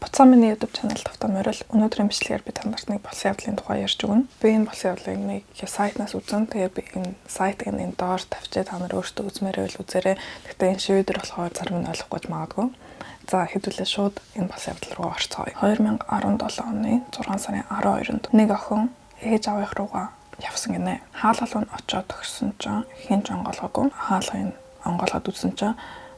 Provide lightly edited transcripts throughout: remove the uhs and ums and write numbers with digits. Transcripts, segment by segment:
Буцаа миний YouTube channel тавтаа морил. Өнөөдрийн бичлэгээр би тандарт нэг болсон явдлын тухай ярьж өгнө. Би энэ болсон явдлыг нэг сайтнаас үзэн. Тэгээ би энэ сайтыг энэ доор тавьчаа та нар өөрсдөө үзмээрээ л үзээрэй. Гэхдээ энэ шивэдэр болохоор зарим нь ойлгохгүй магадгүй. За хэдүүлээ шууд энэ болсон явдал руу орцгоё. 2017 оны 6 сарын 12-нд нэг охин ээж аавынх руугаа явсан гинэ. Хаалгалуу нь очоод төгссөн чинь хинч онгоолгоогүй. Хаалгыг онгоолгоод үзсэн чинь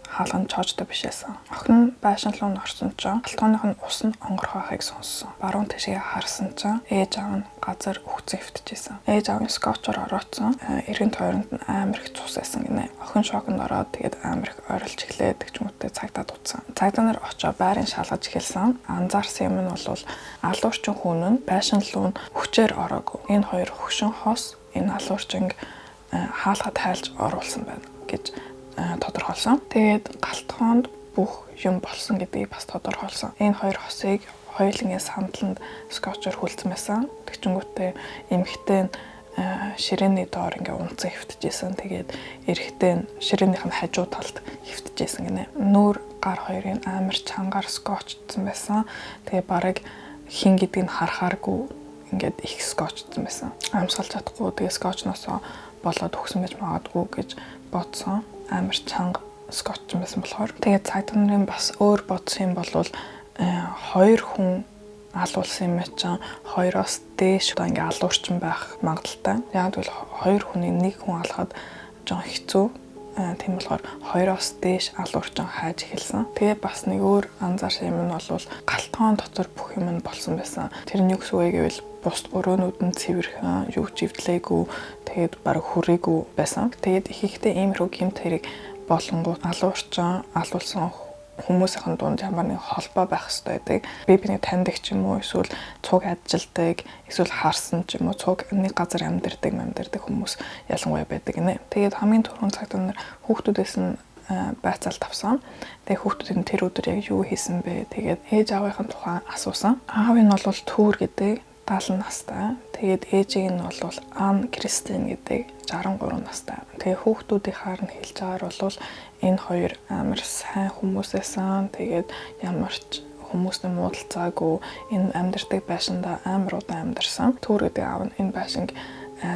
хаалга нь чоожтой биш байсан. Охин нь байшин руу орсон чинь алтгооных нь ус нь онгорхойхыг сонссон. Баруун тишээ харсан чинь ээж аав нь газар өгцөн хөвтөжсэн. Ээж аав нь скотчоор орооцсон. Эргэн тойронд нь амар их цус байсан гинэ. Охин шоконд ороод тэгээд амар их ойрлж эхлээд тэгчмүүдтэй цагдаа дутсан. Цагдаа нар очоод байрын шалгаж эхэлсэн. Анзаарсан юм нь бол алуурчин хүн нь байшин руу хүчээр ороогүй. Энэ хоёр хөгшин хос энэ алуурчинг хаалга тайлж оруулсан байна гэж тодорхойлсон. Тэгээд галтгоонд бүх юм болсон гэдгийг бас тодорхойлсон. Энэ хоёр хосыг хоёулынгийн самтланд скотчоор хүлцэн байсан. Тэгчингүүтээ эмэгтэй нь ширээний доор ингээ унцсан хөвтөжсэн. Тэгээд эрэгтэй нь ширээнийх нь хажуу талд хөвтөжсэн гинэ. Нүүр гар хоёрын амар чангаар скотчдсан байсан. Тэгээд бараг хин гэдгийг нь харахааргүй ингээд их скотчдсан байсан. Амсгалж чадахгүй тэгээд скотчноос болоод өгсөн байж магадгүй гэж бодсон. Амар чанга скотч байсан болохоор тэгээд цагдаа нарын бас өөр бодсон юм бол хоёр хүн алуулсан юм чинь хоёроос дээш ингээ алуурчин байх магадaltaй. Яг бол хоёр хүний нэг хүн алхаад жоо хэцүү. Тийм болохоор хоёроос дээш алуурчин хайж эхэлсэн. Тэгээд бас нэг өөр анзаарсан юм нь бол галтгоон дотор бүх юм нь болсон байсан. Тэр нь юу гэсэн үг гэвэл бус өрөөнүүд нь цэвэрхэн, юу живдлээгүй, тэгээд баг хүрээгүй байсан. Тэгээд их ихтэй иймэрхүү гэмт хэрэг болонгууд алуурчин алуулсан хүмүүсийн дунд ямар нэг холбоо байх хэрэгтэй байдаг. Биний таньдаг ч юм уу, эсвэл цуг ажилтдаг, эсвэл харсан ч юм уу, цуг нэг газар амьдардаг хүмүүс ялангуяа байдаг гинэ. Тэгээд хамгийн түрүүнд цагдаа нар хүүхдүүдээс нь байцаалт авсан. Тэгээд хүүхдүүд нь тэр өдөр яг юу хийсэн бэ? Тэгээд ээж аавынхын тухай асуусан. Аав нь бол Түүр гэдэг 70 настай. Тэгээд ээжийг нь бол Ан Кристин гэдэг 63 настай. Тэгээд хүүхдүүдийнхаар нь хэлж байгаагаар бол энэ хоёр амар сайн хүмүүсээсэн. Тэгээд ямар ч хүмүүстэй муудалцаагүй энэ амьдардаг байшинда амар удаан амьдарсан. Түүр гэдэг аав нь энэ байшинг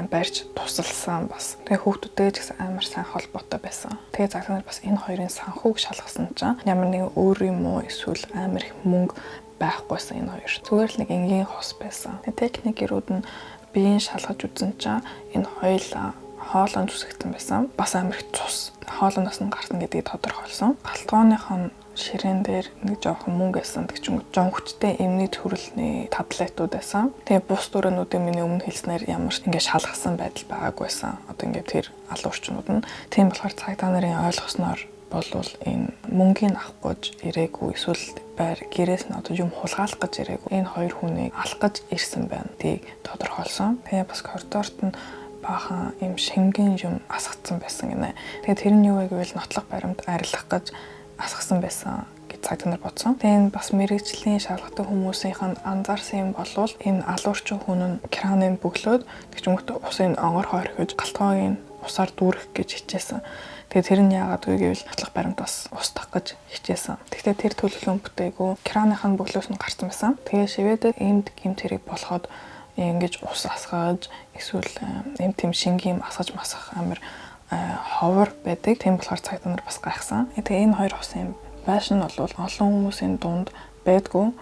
барьж тусалсан бас. Тэгээ хүүхдүүдтэй ч гэсэн амар сайн холбоотой байсан. Тэгээ цагдаа нар бас энэ хоёрын санхүүг шалгасан чинь ямар нэг өөр юм уу эсвэл амар их мөнгө байхгүйсэн энэ хоёр. Зүгээр л нэг энгийн хос байсан. Техник гэрүүд нь биеийн шалгаж үзсэн чинь энэ хоёулаа хоолойн зүсэгтэн байсан. Бас амар их цус хоолойноос нь гарсан гэдгийг тодорхойлсон. Галтгооных нь ширээн дээр нэг жоохон мөнгө байсан. Тэгчүн жоон хүчтэй эмний төрөлний таблетууд байсан. Тэгээ бус дүрэнүүдийн миний өмнө хэлснээр ямар ч ингэ шалгасан байдал байгаагүйсэн. Одоо ингэ тэр алуурчнууд нь тийм болохоор цагдаа нарын ойлгосноор болвол энэ мөнгөний авах гэж ирээгүй эсвэл байр гэрээс нь одоо юм хулгайлах гэж ирээгүй. Энэ хоёр хүнийг алах гэж ирсэн байна. Тийг тодорхойлсон. Тэгээ бас коридорт нь баахан юм шингэн юм асгацсан байсан гинэ. Тэгээ тэр нь юу вэ гэвэл нотлох баримт арилгах гэж асгасан байсан гэж цагдаа нар бодсон. Тэгээ энэ бас мэрэгжлийн шалгадаг хүмүүсийнх нь анзаарсан юм болвол энэ алуурчин хүн нь краныг бөглөөд тэгчмөт усын онгор хорхиж галтгоогийн усаар дүүрэх гэж хичээсэн. Тэгээ тэр нь яагаад вэ гэвэл нотлох баримт бас устгах гэж хичээсэн. Гэхдээ тэр төлөвлөн бүтээгүй краных нь бөглөөс нь гарсан байсан. Тэгээ шивэдэд энд гэмт хэрэг болоход ингэж ус асгаж эсвэл эм тэм шингийн асгаж масах амар ховор байдаг. Тийм болохоор цагдаа нар бас гайхсан. Тэгээ энэ хоёр хосын байшин нь бол олон хүмүүсийн дунд байдгүй.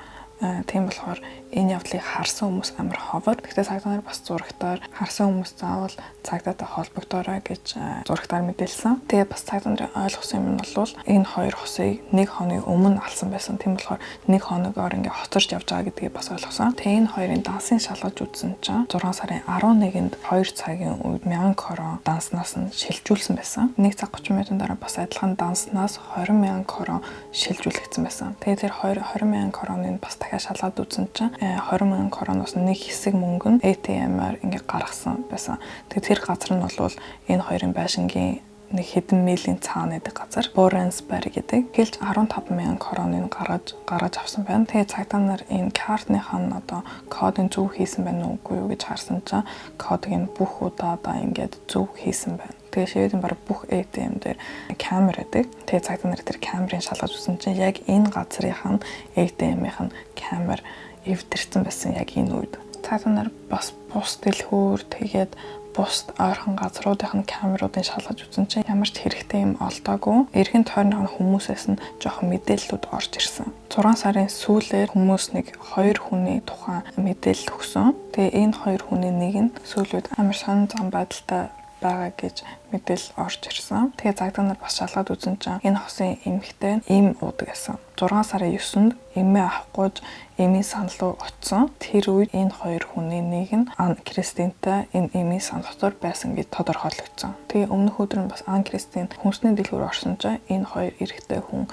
Тийм болохоор энэ явдлыг харсан хүмүүс амар ховор. Гэхдээ цагдаа нар бас зурагтаар харсан хүмүүс заавал цагдаатай холбогдоорой гэж зурагтаар мэдээлсэн. Тэгээ бас цагдаа нарын ойлгосон юм нь бол энэ хоёр хосыг нэг хоногийн өмнө алсан байсан. Тийм болохоор нэг хоногоор ингээ хоцорч явж байгаа гэдгийг бас ойлгосон. Тэгээ энэ хоёрын дансыг шалгаж үзсэн чинь 6 сарын 11-нд 2 цагийн үед 1000 крон данснаас нь шилжүүлсэн байсан. 1 цаг 30 минутын дараа бас адилхан данснаас 20,000 крон шилжүүлэгдсэн байсан. Тэгээ тэр 20,000 кроныг бас дахиад шалгаад үзсэн чинь 20,000 кроноос нэг хэсэг мөнгө нь ATM-аар ингээ гаргасан байсан. Тэгээ тэр газар нь бол энэ хоёрын байшингийн нэг хэдэн милийн цаана байдаг газар Боренсберг гэдэг хэлж 15,000 короныг гаргаж авсан байна. Тэгээ цагдаа нар энэ картныхан одоо кодын зөв хийсэн байна уугүй юу гэж харсан чинь кодыг нь бүх удаадаа ингээд зөв хийсэн байна. Тэгээ шивэдэн баг бүх ATM дээр камер байдаг. Тэгээ цагдаа нар тэр камерын шалгаж үзсэн чинь яг энэ газрынхан ATM-ийн камер эвдэрсэн байсан яг энэ үед. Цагдаа нар бас бус дэлгүүр тэгээд бус ойрхон газруудын камеруудыг шалгаж үзсэн чинь ямар ч хэрэгтэй юм олдоогүй. Эргэн тойрны хүмүүсээс нь жоохон мэдээллүүд орж ирсэн. 6 сарын сүүлээр хүмүүс нэг 2 хүний тухайн мэдээлэл өгсөн. Тэгээ энэ 2 хүний нэг нь сүүлүүд амар сонин зам байдалтай байгаа гэж мэдээлэл орж ирсэн. Тэгээ цагдаа нар бас шалгаад үзсэн чинь энэ хосын эмэгтэй им уудаг гэсэн. 6 сарын 9-нд эмээ авахгүй эмийн санал руу очсон. Тэр үед энэ 2 хүний нэг нь Ан Кристинтэй энэ эмийн сан дотор байсан гэж тодорхойлогдсон. Тэгээ өмнөх өдөр нь бас Ан Кристин хүнсний дэлгүүр орсон чинь энэ 2 эрэгтэй хүн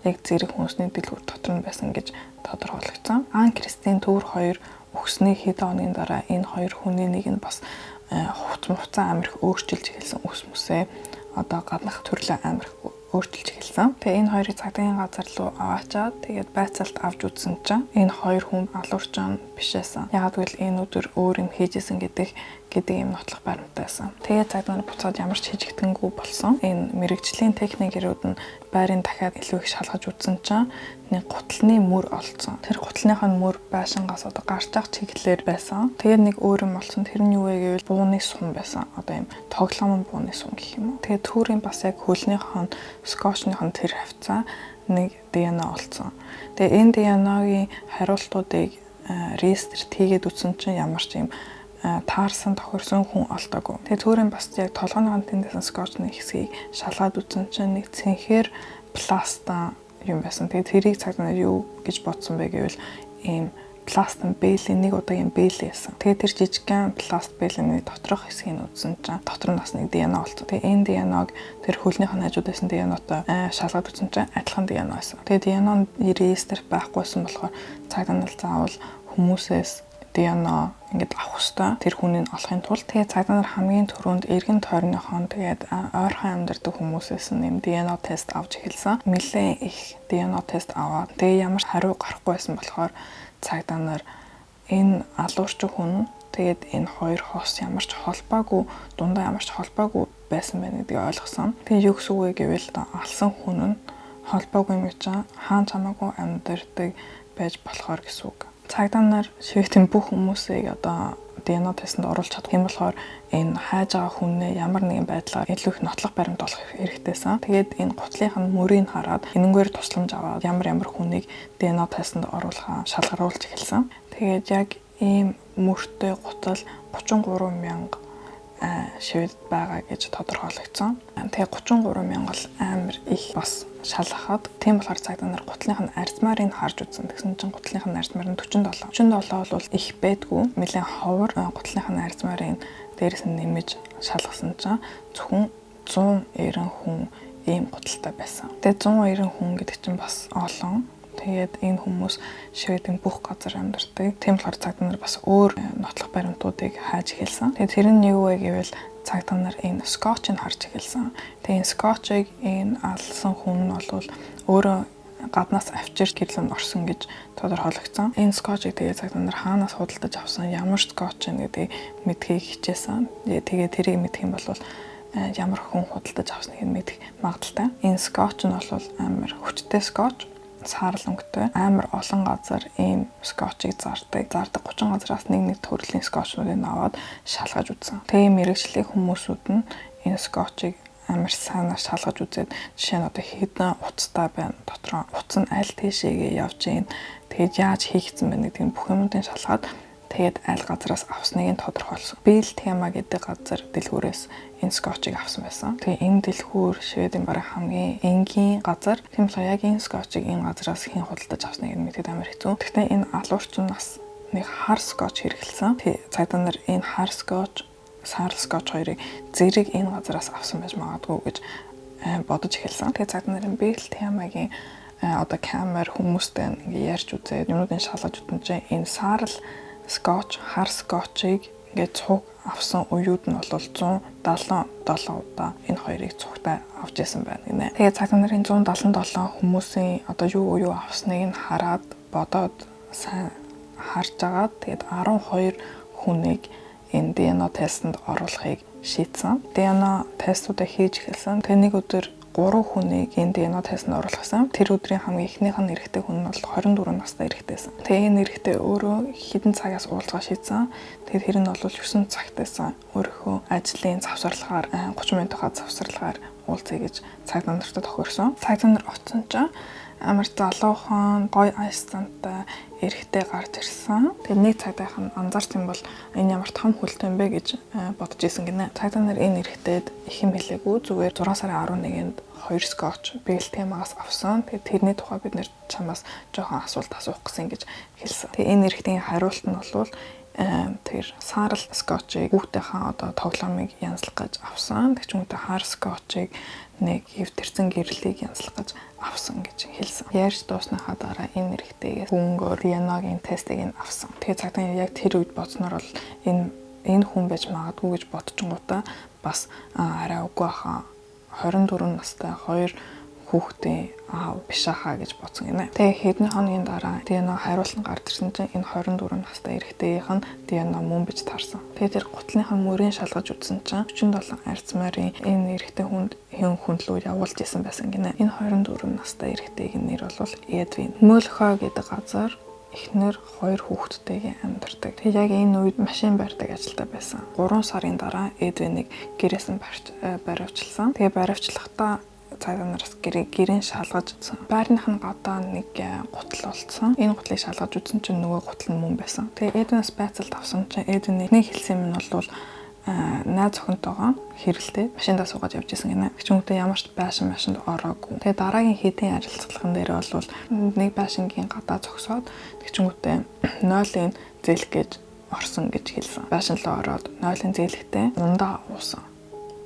яг зэрэг хүнсний дэлгүүр дотор нь байсан гэж тодорхойлогдсон. Ан Кристин төр 2 өгсний хэд хоногийн дараа энэ 2 хүний нэг нь бас хуцаа амирх өөрчилж эхэлсэн ус мүсээ одоо гаднах төрлөө амирх өөрчилж эхэлсэн. Тэгээ энэ хоёрыг цагдаагийн газар руу аваачаад тэгээд байцаалт авч үзсэн чинь энэ 2 хүн алуурчаан бишээсэн. Яг гэвэл энэ өдөр өөр юм хийжсэн гэдэг юм нотлох баримтайсан. Тэгээ цагдаа нар буцаад ямар ч хижигдэнгүй болсон. Энэ мэрэгжлийн техникэрүүд нь байрын дахиад илүү их шалгаж үзсэн чинь нэг гутлын мөр олцсон. Тэр гутлынхаа мөр байшингаас одоо гарч ах чиглэлээр байсан. Тэгээд нэг өөр юм болсон. Тэр нь юу вэ гэвэл бууны сум байсан. Одоо юм тоглоомын бууны сум гэх юм уу. Тэгээд түүрийн бас яг хөлнийхэн скотчныхан тэр хавцаа нэг DNA олцсон. Тэгээ энэ DNA-гийн хариултуудыг рестерт хийгээд үзсэн чинь ямар ч юм таарсан тохирсон хүн олдоогүй. Тэгээ түүрийн бас яг толгойн тэндээс скотчны хэсгийг шалгаад үзсэн чинь нэг цэнхээр пластан юм байсан. Тэгээ тэрийг цагдаа нар юу гэж бодсон бэ гэвэл ийм пластан бэйлийн нэг удаагийн бэйл байсан. Тэгээ тэр жижигхэн пласт бэйлийн доторх хэсгийг үзсэн чинь дотор нь бас нэг DNA олцсон. Тэгээ энэ DNA-г тэр хөлнийх нь хажуудаас DNA-той шалгаад үзсэн чинь адилхан DNA байсан. Тэгээ DNA регистр байхгүйсэн болохоор цагдаа нар заавал хүмүүсээс DNA ингээд авах хэрэгтэй. Тэр хүнийг олохын тулд тэгээ цагдаа нар хамгийн түрүүнд эргэн тойрныхон тэгээд ойрхон амьдардаг хүмүүсээс нэм DNA тест авч эхэлсэн. Нэлээд их DNA тест аваад тэгээ ямар хариу гарахгүйсэн болохоор цагдаа нар энэ алуурчин хүн тэгээд энэ 2 хос ямар ч холбоогүй дундаа ямар ч холбоогүй байсан байна гэдгийг ойлгосон. Тэгээ юу гэсэн үг вэ гэвэл алсан хүн нь холбоогүй юм чинь хаан чамаагүй амьдардаг байж болохоор гэсэн үг. Цагдаа нар шивтэн бүх хүмүүсийг одоо DNA тестэнд оруулж чадах юм болохоор энэ хайж байгаа хүнээ ямар нэгэн байдлаар илүү их нотлох баримт олох хэрэгтэйсэн. Тэгээд энэ гутлынхын мөрийг хараад энэнгээр тусламж аваад ямар хүнийг DNA тестэнд оруулахаа шалгаруулж эхэлсэн. Тэгээд яг ийм мөртэй гутал 33,000 шивэд байгаа гэж тодорхойлогдсон. Тэгээ 33,000 л амар их бас шалгахад тийм болохоор цагдаа нар гутлынх нь арзмаарыг харж үзсэн. Тэгсэн чинь гутлынх нь арзмаар нь 47. 47 бол их байдгүй. Нэлээд ховор гутлынх нь арзмаарыг дээрээс нь нэмэж шалгасан чинь зөвхөн 190 хүн ийм гуталтай байсан. Тэгээ 190 хүн гэдэг чинь бас олон. Тэгээд энэ хүмүүс шивэдийн бүх газар амьдардаг. Тийм болохоор цагдаа нар бас өөр нотлох баримтуудыг хайж эхэлсэн. Тэгээд тэр нь юу вэ гэвэл цагдаа нар энэ скотчийг харж эхэлсэн. Тэгээд энэ скотчийг энэ алсан хүн нь бол өөрөө гаднаас авчирч гэрлэн орсон гэж тодорхойлогдсон. Энэ скотчийг тэгээд цагдаа нар хаанаас худалдаж авсан, ямар скотч гэдэг мэдхийг хичээсэн. Тэгээд тэрийг мэдэх юм бол ямар хүн худалдаж авсныг мэдэх магадaltaй. Энэ скотч нь бол амар хүчтэй скотч. Саарл өнгөтэй амар олон газар ийм скотчийг зардаг 30 газраас нэг төрлийн скотчнуудыг аваад шалгаж үзсэн. Тэгээ мэрэгжлийн хүмүүсүүд нь энэ скотчийг амар сайнаар шалгаж үзээд жишээ нь одоо хэдэн утастай байна, дотроо утас нь аль тийшээгээ явж гин, тэгээд яаж хийгдсэн бэ гэдэг бүх юмнуудыг шалгаад тэгээд аль газраас авсныг нь тодорхойлсон. Бэл тема гэдэг газар дэлгүүрээс энэ скотчийг авсан байсан. Тэгээ энэ дэлгүүр шведийн бараг хамгийн энгийн газар. Тийм болохоор яг энэ скотчийг энэ газраас хэн худалдаж авсныг нь мэдээд амар хэцүү. Гэхдээ энэ алуурчин нас нэг хар скотч хэрэглэсэн. Тэгээ цагдаа нар энэ хар скотч, саарл скотч хоёрыг зэрэг энэ газраас авсан байж магадгүй гэж бодож эхэлсэн. Тэгээ цагдаа нарын бэл темагийн одоо камер хүмүүстэй ингээ ярьж үзээд юмнуудыг шалгаж үзсэн чинь энэ саарл скотч, хар скотчийг ингээд цуг авсан үеуд нь бол 177 удаа энэ хоёрыг цугтаа авч исэн байна гинэ. Тэгээд цагдаа нарын 177 хүмүүсийн одоо юу авсныг нь хараад бодоод сайн харж агаад тэгээд 12 хүнийг энэ DNA тестэнд оруулахыг шийдсэн. DNA тестуудыг хийж эхэлсэн. Тэгээд нэг өдөр 3 хүнийг энэ DNA тестэнд оруулсан. Тэр өдрийн хамгийн эхнийх нь эрэгтэй хүн нь бол 24 настай эрэгтэйсэн. Тэгээд энэ эрэгтэй өөрөө хэдэн цагаас уулзгаа шийдсэн. Тэгээд тэр нь бол 9 цагтайсан. Өөрийнхөө ажлын завсарлагаар 30 минутын завсарлагаар уулзъя гэж цагдаа нарт тохирсон. Цагдаа нар очсон чинь амар залуухан гой айстантай эрэгтэй гарч ирсэн. Тэгээд нэг цагдаах нь анзаарч юм бол энэ ямар том хүлтэй юм бэ гэж бодож исэн гинэ. Цагдаа нар энэ эрэгтэйд их юм хэлээгүй, зүгээр 6 сарын 11-нд 2 скотч BLT-магаас авсан. Тэгээд тэрний тухай бид нэр чамаас жоохон асуулт асуух гэсэн гэж хэлсэн. Тэгээд энэ эрэгтэйн хариулт нь бол тэр саарл скотчийг хүүхдийнхээ одоо тоглоомыг янзлах гэж авсан. Тэгчмүүдээ хар скотчийг нэг хэвтэрсэн гэрлийг янзлах гэж авсан гэж хэлсэн. Ярьж дуусныхаа дараа энэ эрэгтэйгээс хөнгөөр DNA-гийн тестийг нь авсан. Тэгээд цагдаа яг тэр үед бодсноор бол энэ хүн байж магадгүй гэж бодчихгоотаа бас арай үгүй хаа 24 настай 2 хүүхдийн аав биш ахаа гэж бодсон гинэ. Тэгээ хэдэн хоногийн дараа DNA хариулт нь гарч ирсэн чинь энэ 24 настай эрэгтэйгийнх нь DNA мөн бич таарсан. Тэгээ тэр гутлынхаа мөрийг шалгаж үзсэн чинь 47 арцмарын энэ эрэгтэй хүнд хөндлөө явуулж исэн байсан гинэ. Энэ 24 настай эрэгтэйгийн нэр бол Эдвин. Мөлхо гэдэг газар эхнэр 2 хүүхэдтэйгээ амьдардаг. Тэгээ яг энэ үед машин барьдаг ажилдаа байсан. 3 сарын дараа Эдвинийг гэрээс нь баривчилсан. Тэгээ баривчлахдаа цагдаа нараас гэрийн шалгаж үзсэн. Байрных нь гадаа нэг гутал болцсон. Энэ гутлыг шалгаж үзсэн чинь нөгөө гутал нь мөн байсан. Тэгээ Эдвинээс байцаалт авсан чинь Эдвиний хэлсэн юм нь бол найз охинтойгоо хэрэлдээ машиндаа суугаад явж исэн гинэ. Тэгчүнтэй ямар ч машинд ороогүй. Тэгээ дараагийн хэдийн харилцаглаган дээр бол нэг байшингийн гадаа зогсоод тэгчүнтэй 0-ын зээлх гэж орсон гэж хэлсэн. Байшин руу ороод 0-ын зээлхтэй ундаа уусан.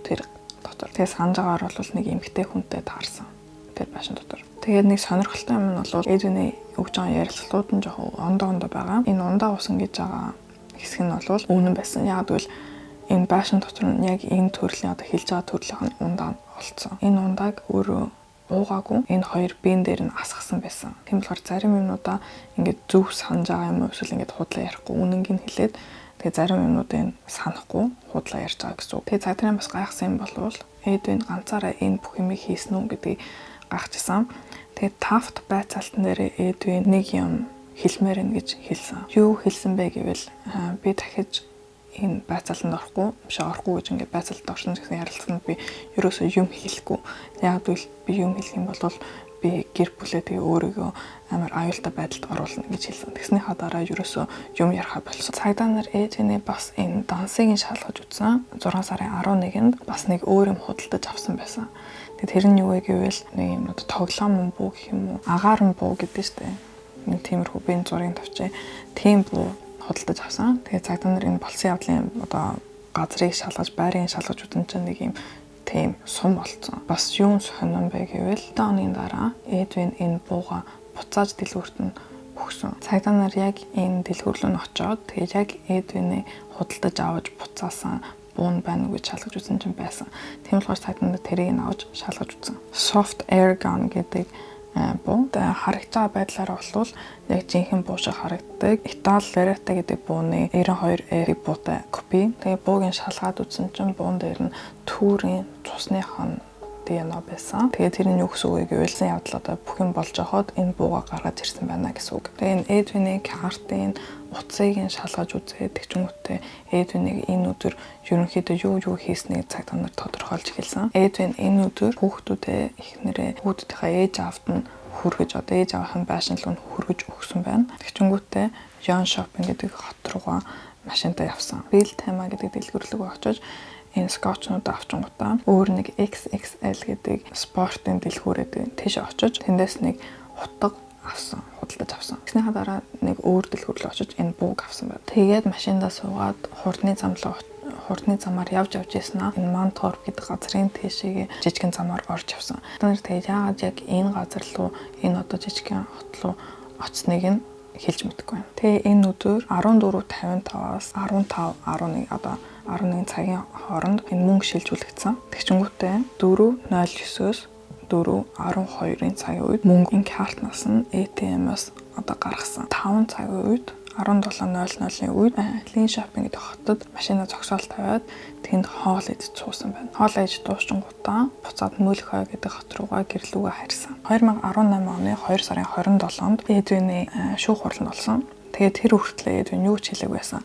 Тэр дотор. Тэгээ санджаагаар бол нэг эмэгтэй хүнтэй таарсан. Тэр байшин дотор. Тэгээд нэг сонирхолтой юм нь бол Эдвиний өгж байгаа ярилцлагууд нь жоохон ондоо байгаа. Энэ ундаа уусан гэж байгаа хэсэг нь бол үнэн байсан. Яг гэвэл энэ байшин дотор нь яг энэ төрлийн одоо хэлж байгаа төрлийн ундаа олцсон. Энэ ундааг өөрөө уугаагүй. Энэ хоёр биен дээр нь асгасан байсан. Тийм болохоор зарим юмнуудаа ингээд зөв санаж байгаа юм уу эсвэл ингээд худлаа ярихгүй үнэнг нь хэлээд тэгээ зарим юмнуудыг санахгүй худлаа ярьж байгаа гэсэн үг. Тэгээ цагдаа бас гайхсан юм болвол Эдвин ганцаараа энэ бүх юмыг хийсэн үү гэдгийг гайхажсан. Тэгээ тафт байцаалтан дээр Эдвин нэг юм хэлмээр нэ гэж хэлсэн. Юу хэлсэн бэ гэвэл би дахиж энэ байцаалтанд орохгүй гэж ингээд байцаалтанд орсон гэсэн ярилцлаганд би ерөөсөө юм хэлэхгүй. Яг гэвэл би юм хэлэх юм бол би гэр бүлээ тэгээ өөрийгөө амар аюултай байдалд оруулна гэж хэлсэн. Тэгснийхаа дараа ерөөсөө юм ярихаа болсон. Цагдаа нар Эдвиний бас энэ дансыг нь шалгаж үзсэн. 6 сарын 11-нд бас нэг өөр юм худалдаж авсан байсан. Тэгээ тэр нь юу вэ гэвэл нэг юм одоо тоглоом буу гэх юм уу? Агаар буу гэдэг штэ. Нэг тиймэрхүү би энэ зургийг тавьчих. Тийм буу худалдаж авсан. Тэгээ цагдаа нар энэ болсон явдлын одоо газрыг шалгаж, байрыг шалгаж үзэн чинь нэг юм тийм сум болцсон. Бас юу сонирн бэ гэвэл 7 хоногийн дараа Эдвин энэ бууга буцааж дэлгүүрт нь өгсөн. Цагдаа нар яг энэ дэлгүүр рүү очоод тэгээд яг Эдвиний худалдаж аваж буцаасан буун байна уу гэж шалгаж үзсэн чинь байсан. Тийм болохоор цагдаа нар тэрийг нь аваж шалгаж үзсэн. Soft air gun гэдэг буу харагдж байгаа байдлаар бол яг жинхэнэ буу шиг харагддаг. Итали Верета гэдэг бууны 92 буутай копи. Тэгээ буугийн шалгаад үзсэн чинь буун дээр нь түүрийн цусных нь DNA байсан. Тэгээ тэр нь юу гэсэн үг гэвэл явдал одоо бүх юм болж байхад энэ бууга гаргаж ирсэн байна гэсэн үг. Тэгээ энэ Эдвиний картын утсыг нь шалгаж үзээд тэгчүнгүүтээ Эдвинийг энэ өдөр ерөнхийдөө юу хийснийг цагдаа нар тодорхойлж хэлсэн. Эдвин энэ өдөр хүүхдүүдээ эхнэрээ хүүхдүүдийнхээ ээж аавд нь хүргэж одоо ээж аавын байшин руу хүргэж өгсөн байна. Тэгчүнгүүтээ Yon Shopping гэдэг хот руугаа машинтаа явсан. Bill Tema гэдэг дэлгүүр рүү очиж энэ скотчнууд авчингуудаа өөр нэг XXL гэдэг спортын дэлгүүрээд тийш очиж тэндээс нэг хутга авсан, худалдаж авсан. Тэгснийхаа дараа нэг өөр дэлгүүр рүү очиж энэ бууг авсан байна. Тэгээд машиндаа суугаад хурдны замаар явж яснаа энэ Манторп гэдэг газрын тийшээ жижигэн замаар орж явсан. Тэгээд яагаад яг энэ газар руу энэ одоо жижигэн хот руу очсныг нь хэлж мэдэхгүй байна. Тэгээ энэ өдөр 14:55-аас 15:11 одоо 11 цагийн хооронд энэ мөнгө шилжүүлэгдсэн. Тэгчингүүтээ 4:09-өөс 4:12-ын цагийн үед мөнгө энэ картнаас нь ATM-аас одоо гаргасан. 5 цагийн үед 17:00-ийн үед Лин шопинг гэдэг хотод машина зогсоол тавиад тэнд хоол идэж суусан байна. Хоол ээж дуусчингуудаа буцаад Мөлхой гэдэг хот руугаа гэрлүүгээ харьсан. 2018 оны 2 сарын 27-нд Эдвиний шүүх хурланд болсон. Тэгээд тэр хүртэл Эдвин юу ч хэлээг байсан.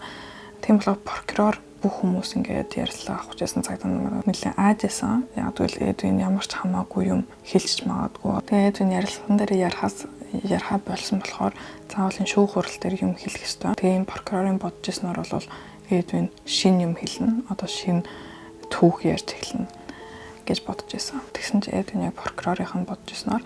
Тийм болохоор прокурор бүх хүмүүс ингээд ярилцлага авах гэсэн цагт нэлээд аажсан. Яг тэгвэл Эдвин ямар ч хамаагүй юм хэлж магадгүй. Тэгээд Эдвин ярилцлаган дээр ярахад болсон болохоор заавал энэ шүүх хурал дээр юм хэлэх ёстой. Тэгээ энэ прокурорын бодож ирснээр бол Эдвин шин юм хэлнэ. Одоо шин түүх ярьж эхэлнэ гэж бодож байсан. Тэгсэн чинь Эдвин яг прокурорын бодож ирснээр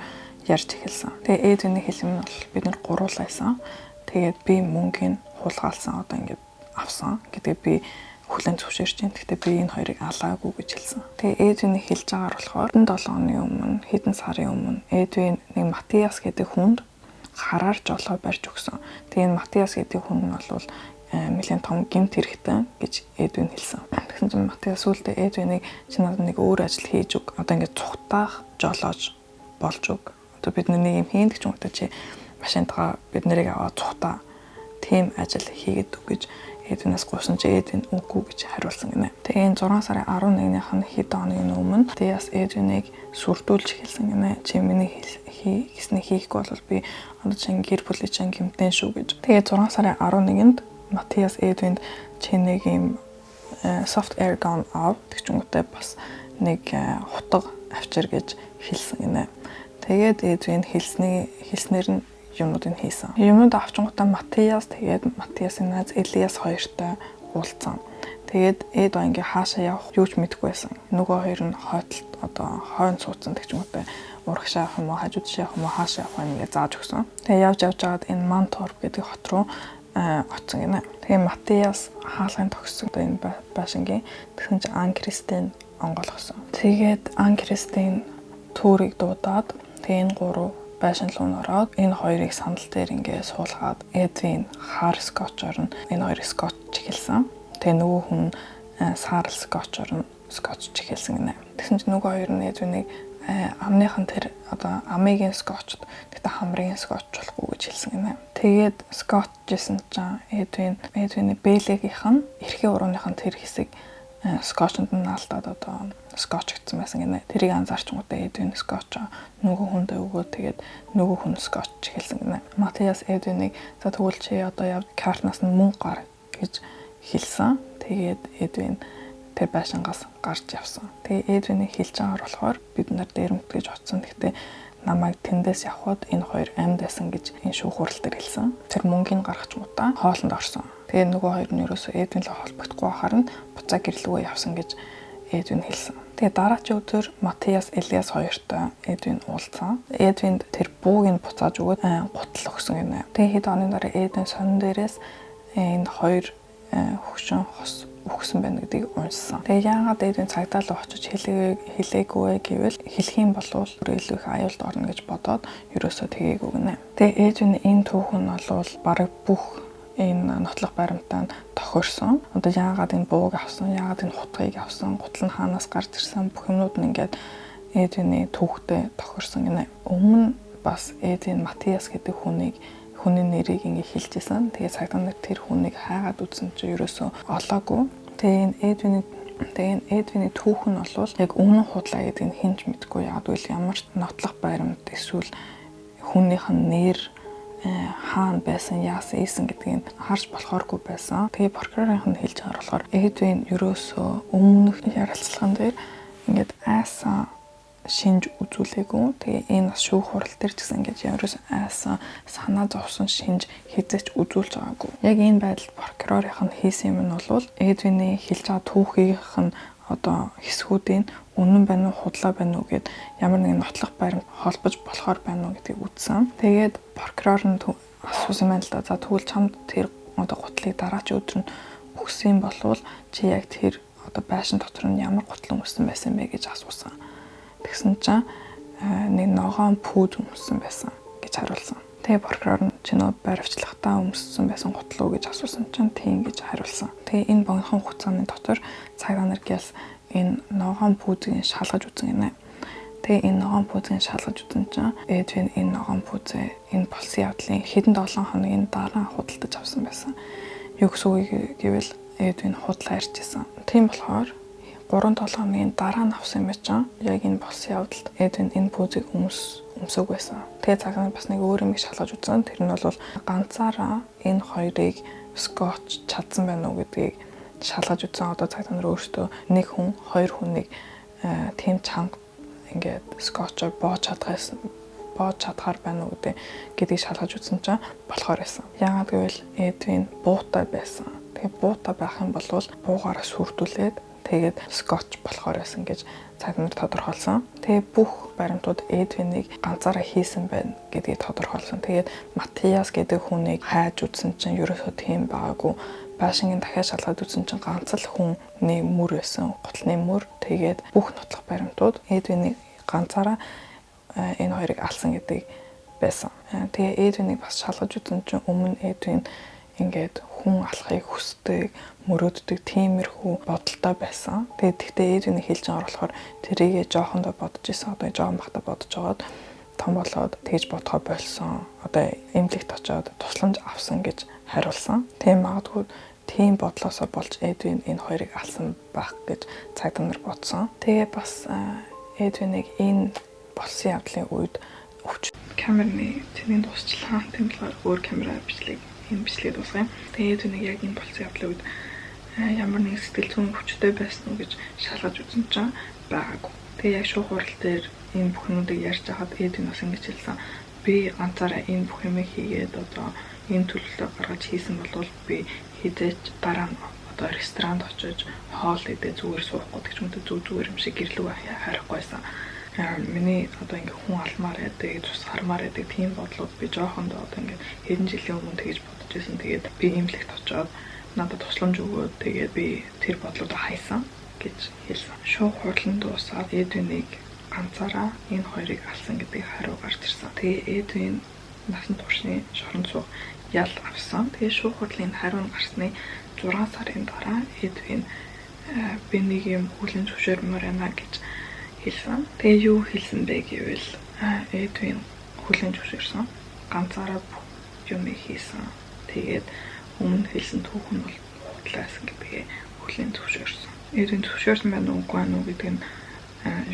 ярьж эхэлсэн. Тэгээ Эдвиний хэлэм нь бол бид нар гуруулайсан. Тэгээд би мөнгөний хулгайлсан одоо ингээд авсан гэдэг би хүлэн зөвшөөрч байна. Гэхдээ би энэ хоёрыг алаагүй гэж хэлсэн. Тэгээ Эдвиний хэлж байгаагаар болохоор 7 оны өмнө хэдэн сарын өмнө Эдвин нэг Матиас гэдэг хүнд хараар жолоо барьж өгсөн. Тэгээ энэ Матиас гэдэг хүн нь бол нэлээд том гэмт хэрэгтэй гэж Эдвин хэлсэн. Тэгсэн чинь Матиас сүултээ Эдвинийг чи надад нэг өөр ажил хийж өг. Одоо ингээд цухтаах жолоож болж өг. Одоо бид нэг юм хийн гэж юм уу чи машинтаа бид нарыг аваад цухтаа тийм ажил хийгээд өг гэж Эдвинээс гуйсан чи Эдвин үгүй гэж хариулсан гинэ. Тэгээ энэ 6 сарын 11-ных нь хэд хоногийн өмнө Матиас Эдвинийг сүрдүүлж хэлсэн гинэ. Чи миний хийсний хийхгүй бол би одоо чинь гэр бүлийн чинь гэмтэн шүү гэж. Тэгээ 6 сарын 11-нд Матиас Эдвинд чи нэг юм soft air gun аваад тэгчүнгүүтээ бас нэг хутга авчир гэж хэлсэн гинэ. Тэгээд Эдвин хэлснээр нь юмнуудыг хийсэн. Юмнууд авчингуудаа Матиасын найз Элиас хоёртой уулзсан. Тэгээд Эд ингээ хаашаа явах юу ч мэдэхгүй байсан. Нөгөө хоёр нь хойтолд одоо хойно суудсан тэгчмүүдээ урагшаа явах юм уу, хажууд явах юм уу, хаашаа явах ингээ зааж өгсөн. Тэгээд явж жагаад энэ Манторп гэдэг хот руу очсон гинэ. Тэгээд Матиас хаалгын төгссөн энэ байшингийн тэгсэн чинь Ан Кристин онгойлгосон. Тэгээд Ан Кристин түүрийг дуудаад тэгээд энэ гурав байшин руу ороод энэ хоёрыг сандал дээр ингээ суулгаад Эдвин хар скотчоор нь энэ хоёрыг скотч эхэлсэн. Тэгээ нөгөө хүн саарл скотчоор нь скотч эхэлсэн гинэ. Тэгсэн чинь нөгөө хоёр нь Эдвинийг амныхан тэр одоо амыгийн скотчд тэгтээ хамрын скотч болохгүй гэж хэлсэн гинэ. Тэгээд скотчжсэн чинь Эдвиний бэлэгийнх нь эрхийн урууных нь тэр хэсэг скотчнд нь алдаад одоо скотч гэсэн байсан гинэ. Тэрийг анзаарчгуудаа Эдвин скотч нөгөө хүндээ өгөө тэгээд нөгөө хүн скотч хэлсэн гинэ. Матиас Эдвинийг за тэгвэл чи одоо яв картнаас нь мөнгө гар гэж хэлсэн. Тэгээд Эдвин тэр байшингаас гарч явсан. Тэгээ Эдвиний хэлж байгаагаар болохоор бид нар дээрмт гэж оцсон. Гэхдээ намайг тэндээс явхад энэ хоёр амьд байсан гэж энэ шүүх хурал дээр хэлсэн. Тэр мөнгөний гаргачмуудаа хоолнд орсон. Тэгээ нөгөө хоёр нь ерөөсөө Эдвинлээ холбогдохгүй байхаар нь буцаа гэрлүүгээ явсан гэж Эдвин хэлсэн. Тэгээ дараагийн өдөр Матиас Элиас хоёртой Эдвин уулзсан. Эдвинд тэр бууг нь буцааж өгөөд гутал өгсөн гинэ. Тэгээ хэд оны дараа Эдвин сонин дээрээс энэ хоёр хөгшин хос өгсөн байна гэдгийг уншсан. Тэгээ яагаад Эдвин цагдаа руу очиж хэлээгүй гэвэл хэлэх юм бол илүү их аюулд орно гэж бодоод ерөөсөө тгээгүй гинэ. Тэгээ Эдвин энэ түүх нь бол бараг бүх энэ нотлох баримтаанд тохирсон. Одоо яагаад энэ бууг авсан, яагаад энэ хутгийг авсан, гутал нь хаанаас гарч ирсэн бүх юмнууд нь ингээд Эдвиний түүхтэй тохирсон гинэ. Өмнө бас Эдвин Матиас гэдэг хүний нэрийг ингээ хэлжсэн. Тэгээ цагдаа нар тэр хүнийг хайгаад үзсэн чинь ерөөсөө олоогүй. Тэгээ энэ Эдвиний түүх нь бол яг өмнө худлаа гэдэг нь хинч мэдгүй. Яг үл ямар ч нотлох баримт эсвэл хүнийх нь нэр хаана байсан, яасан, ийсэн гэдгийг харж болохооргүй байсан. Тэгээ прокурорын нь хэлж байгаа болохоор Эдвин ерөөсөө өмнөх ярилцлаган дээр ингээд айсан шинж үзүүлээгүй. Тэгээ энэ бас шүүх хурал дээр ч гэсэн ингэж ерөөс айсан санаа зовсон шинж хязгаарч үзүүлж байгаагүй. Яг энэ байдалд прокурорын нь хийсэн юм нь бол Эдвиний хэлж байгаа түүхийнх нь одоо хэсгүүдийн үнэн байна уу, худлаа байна уу гэд ямар нэгэн нотлох баримт холбож болохоор байна уу гэдгийг үзсэн. Тэгээд прокурор нь асуусан байна л да. За тэгвэл чамд тэр одоо гутлыг дараагийн өдөр нь өгсөн болвол чи яг тэр одоо байшин дотор нь ямар гутлан өссөн байсан бэ гэж асуусан. Тэгсэн чинь нэг ногоон пүүд өмсөн байсан гэж хариулсан. Тэгээ прокурор нь чи нөө баривчлахтаа өмссөн байсан гутлуу гэж асуусан чинь тийм гэж хариулсан. Тэгээ энэ богинохон хугацааны дотор цагдаа нар гялс энэ ногоон пүүзийг шалгаж үзэн гинэ. Тэгээ энэ ногоон пүүзийг шалгаж үзэн чинь Эдвин энэ ногоон пүүзээ энэ болсон явдлын хэдэн 7 хоногийн дараа худалдаж авсан байсан. Юу гэсэн үг гэвэл Эдвин худлаа ирчихсэн. Тийм болохоор 3-7 хоногийн дараа нь авсан юм чинь яг энэ болсон явдалд Эдвин энэ пүүзийг өмсөг байсан. Тэгээ цагаан бас нэг өөр юм шалгаж үзсэн. Тэр нь бол ганцаараа энэ хоёрыг скотч чадсан байна уу гэдгийг шалгаж үзсэн. Одоо цагаан нар өөртөө нэг хүн, хоёр хүнийг тийм чанга ингээд скотчоор боож чадхаар байна уу гэдгийг шалгаж үзсэн чинь болохоор байсан. Яагаад гэвэл Эдвин буутай байсан. Тэгээ буутай байх юм бол буугаараа сүрдүүлээд тэгээд скотч болохоор байсан гэж цагдаа нар тодорхойлсон. Тэгээ бүх баримтууд Эдвинийг ганцаараа хийсэн байна гэдгийг тодорхойлсон. Тэгээд Матиас гэдэг хүнийг хайж үзсэн чинь ерөөсөө тийм байгаагүй. Байшингийн дахиад шалгаад үзсэн чинь ганц л хүний мөр байсан. Гутлын мөр. Тэгээд бүх нотлох баримтууд Эдвинийг ганцаараа энэ хоёрыг алсан гэдэг байсан. Тэгээ Эдвинийг бас шалгаж үзсэн чинь өмнө Эдвин ингээд хүн алахыг хүсдэг, мөрөөддөг тиймэрхүү бодолтой байсан. Тэгэхдээ Эдвин хэлж байгаа болохоор тэрийгээ жоохондоо бодож исэн. Одоо жоохон бахта бодож байгаад том болоод тэгж бодохоо болсон. Одоо эмнэлэгт очиод тусламж авсан гэж хариулсан. Тийм магадгүй тийм бодлосоо болж Эдвин энэ хоёрыг алсан байх гэж цагдаа нар бодсон. Тэгээ бас Эдвинийг энэ болсон явдлын үед камерны цэвийн дуусчлаа. Тийм болохоор өөр камера бичлэгээ дуусгая. Тэгээ Эдвинийг яг энэ болсон явдлын үед ямар нэг сэтгэл зүйн хүчтэй байсан уу гэж шалгаж үзсэн чинь байгаагүй. Тэгээ яг шүүх хурал дээр энэ бүхнүүдийг ярьж байхад Эдвин бас ингэж хэлсэн. Би ганцаараа энэ бүх юмыг хийгээд одоо энэ төлөвлөлөө гаргаж хийсэн бол би хизээч дараа нь одоо ресторанд очиж хоол идэ зүгээр суухгүй гэх юм зүгээр юм шиг гэрлүү харихгүйсэн. Миний одоо ингээ хүн алмаар байдаг, цус хармаар байдаг тийм бодлууд би жоохондоо одоо ингээ хэдэн жилийн өмнө тэгэж бодож байсан. Тэгээд би эмнэлэгт очиод надад тусламж өгөөд тэгээд би тэр бодлуудаа хайсан гэж хэлсэн. Шүүх хурлын дуусаад Эдвинийг ганцаараа энэ хоёрыг алсан гэдгийг хариу гарч ирсэн. Тэгээ Эдвин насан туршны шорон суух ял авсан. Тэгээ шүүх хурлын хариу гарсны 6 сарын дараа Эдвин би нэг юм хүлэн зөвшөөрмөр байна гэж хэлсэн. Тэгээ юу хэлсэн бэ гэвэл Эдвин хүлэн зөвшөөрсөн. Ганцаараа юм хийсэн. Тэгээд өмнө хэлсэн түүхэн бол худлаасан гэдгээ хүлэн зөвшөөрсөн. Эдвин зөвшөөрсөн байна уугүй байна уу гэдэг нь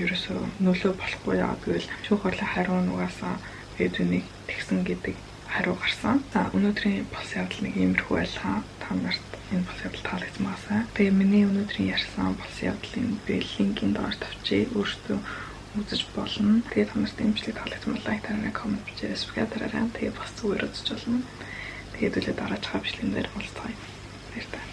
ерөөсөө нөлөө болохгүй яагаад гэвэл шүүх хурлын хариу нугасаа Эдвинийг тэгсэн гэдэг хариу гарсан. За өнөөдрийн болсон явдал нэг иймэрхүү байлаа. Та нарт энэ болсон явдал таалагдсан байгаасай. Тэгээ миний өнөөдрийн ярьсан болсон явдлын би линкийн доор тавьчих. Өөртөө үзэж болно. Тэгээ та нарт имжлэг таалагдсан бол лайк тараа, коммент бичээрэй, subscribe дараарай. Тэгээ бас зүгээр үзэж болно. Тэгээд үлээ дараач хаа бичлэгэн дээр уулзъя. Баярлалаа.